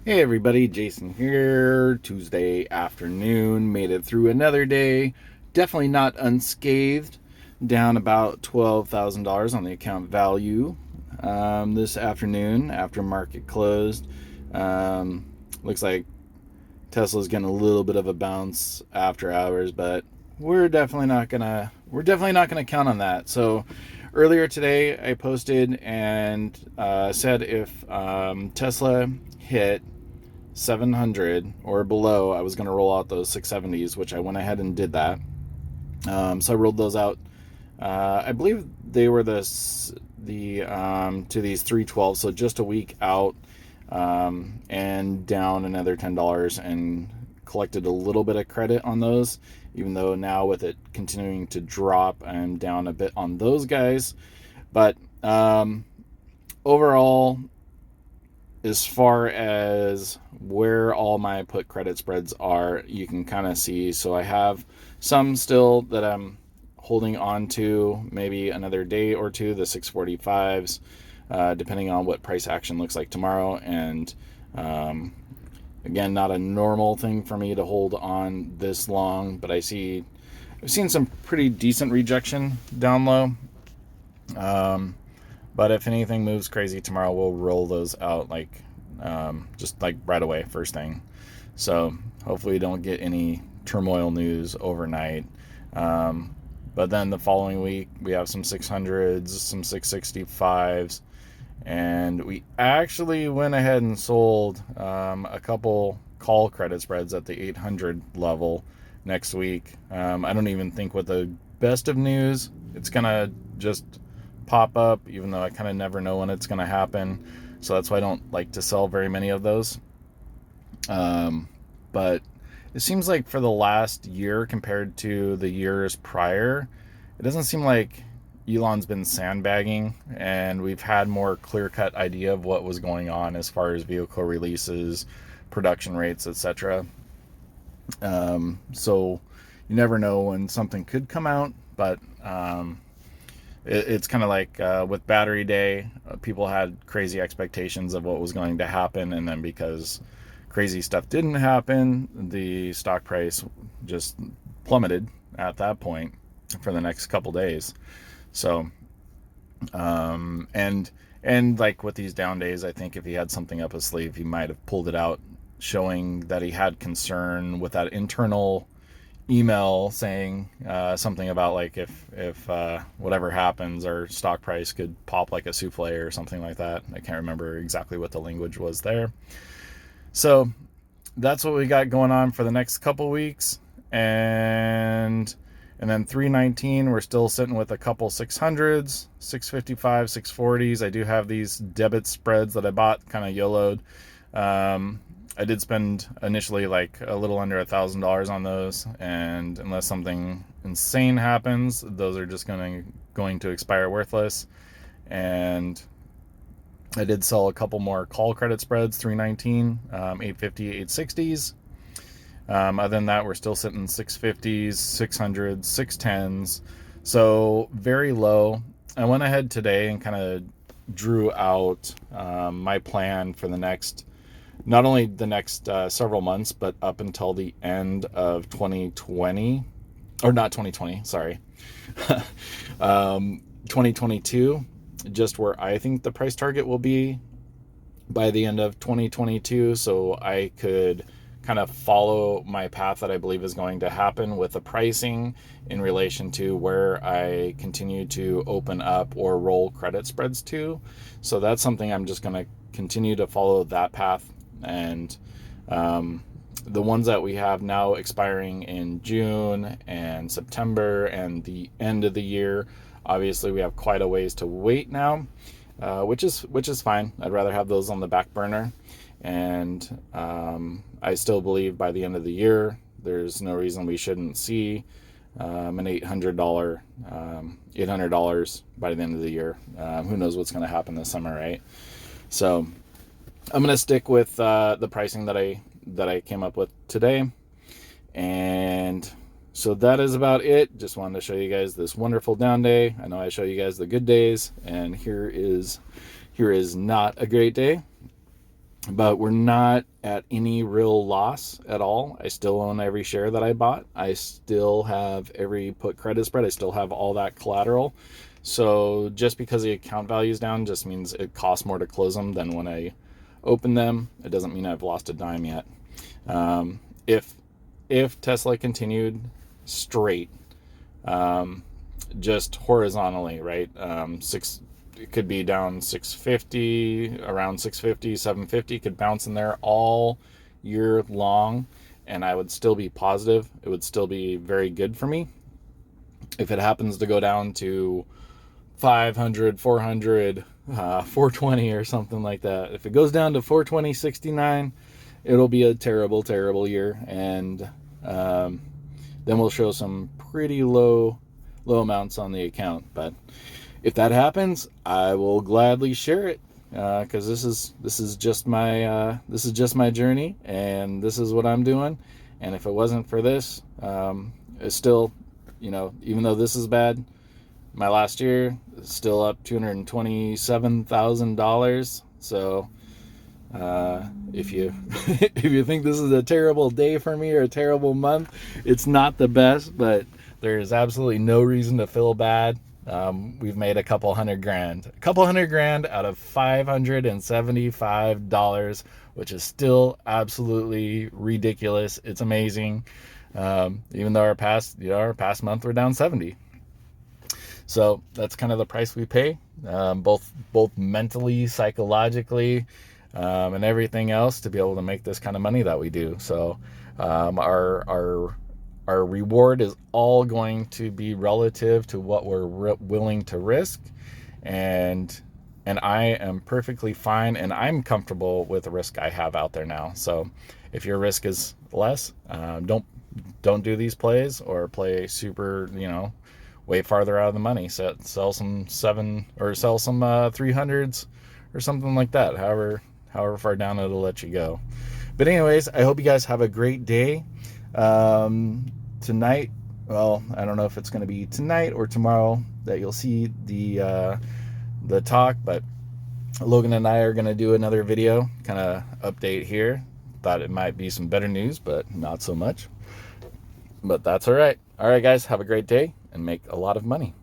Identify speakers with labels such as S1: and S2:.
S1: Hey everybody, Jason here. Tuesday afternoon, made it through another day. Definitely not unscathed. Down about $12,000 on the account value this afternoon after market closed. Um, Looks like Tesla's getting a little bit of a bounce after hours, but we're definitely not gonna count on that. So earlier today, I posted and said if Tesla hit 700 or below, I was going to roll out those 670s, which I went ahead and did that. So I rolled those out. I believe they were the to these 312, so just a week out, and down another $10 and collected a little bit of credit on those. Even though now with it continuing to drop, I'm down a bit on those guys. But overall, as far as where all my put credit spreads are, you can kind of see. So I have some still that I'm holding on to, maybe another day or two, the 645s, depending on what price action looks like tomorrow. And again, not a normal thing for me to hold on this long, but I've seen some pretty decent rejection down low. But if anything moves crazy tomorrow, we'll roll those out just like right away, first thing. So hopefully we don't get any turmoil news overnight. But then the following week, we have some 600s, some 665s, and we actually went ahead and sold a couple call credit spreads at the 800 level next week. I don't even think with the best of news, it's going to just pop up, even though I kind of never know when it's going to happen. So that's why I don't like to sell very many of those. But it seems like for the last year compared to the years prior, it doesn't seem like Elon's been sandbagging, and we've had more clear-cut idea of what was going on as far as vehicle releases, production rates, etc. So you never know when something could come out, but it's kind of like with Battery Day, people had crazy expectations of what was going to happen, and then because crazy stuff didn't happen, the stock price just plummeted at that point for the next couple days. So, and like with these down days, I think if he had something up his sleeve, he might have pulled it out, showing that he had concern with that internal email saying something about like if whatever happens, our stock price could pop like a souffle or something like that. I can't remember exactly what the language was there. So that's what we got going on for the next couple weeks, and then 319, we're still sitting with a couple 600s, 655, 640s. I do have these debit spreads that I bought, kind of YOLO'd. I did spend initially like a little under $1,000 on those, and unless something insane happens, those are just going to expire worthless. And I did sell a couple more call credit spreads, 319, 850, 860s. Other than that, we're still sitting 650s, 600s, 610s. So very low. I went ahead today and kind of drew out my plan for the next, not only the next several months, but up until the end of 2020, or not 2020, sorry, 2022, just where I think the price target will be by the end of 2022. So I could kind of follow my path that I believe is going to happen with the pricing in relation to where I continue to open up or roll credit spreads to. So that's something I'm just going to continue to follow that path. And the ones that we have now expiring in June and September and the end of the year, obviously we have quite a ways to wait now, which is fine. I'd rather have those on the back burner. And I still believe by the end of the year, there's no reason we shouldn't see an $800 by the end of the year. Who knows what's going to happen this summer, right? So I'm going to stick with the pricing that I came up with today. And so that is about it. Just wanted to show you guys this wonderful down day. I know I show you guys the good days, and here is not a great day. but we're not at any real loss at all. I still own every share that I bought. I still have every put credit spread. I still have all that collateral. So just because the account value is down just means it costs more to close them than when I open them. It doesn't mean I've lost a dime yet. If Tesla continued straight, just horizontally, right? It could be down 650, around 650, 750, could bounce in there all year long, and I would still be positive. It would still be very good for me. If it happens to go down to 500, 400, 420 or something like that, if it goes down to 420.69, it'll be a terrible, terrible year, and then we'll show some pretty low amounts on the account. But if that happens, I will gladly share it, because this is just my journey, and this is what I'm doing. And if it wasn't for this, it's still, even though this is bad, my last year is still up $227,000. So if you if you think this is a terrible day for me or a terrible month, it's not the best, but there is absolutely no reason to feel bad. We've made a couple hundred grand out of $575, which is still absolutely ridiculous. It's amazing. Even though our past month we're down 70. So that's kind of the price we pay, both mentally, psychologically, and everything else, to be able to make this kind of money that we do. So our reward is all going to be relative to what we're willing to risk, and I am perfectly fine, and I'm comfortable with the risk I have out there now. So if your risk is less, don't do these plays, or play super, way farther out of the money. Sell some 300s or something like that. However far down it'll let you go. But anyways, I hope you guys have a great day. Tonight, well, I don't know if it's going to be tonight or tomorrow that you'll see the talk, but Logan and I are going to do another video, kind of update here. Thought it might be some better news, but not so much. But that's all right. All right, guys, have a great day and make a lot of money.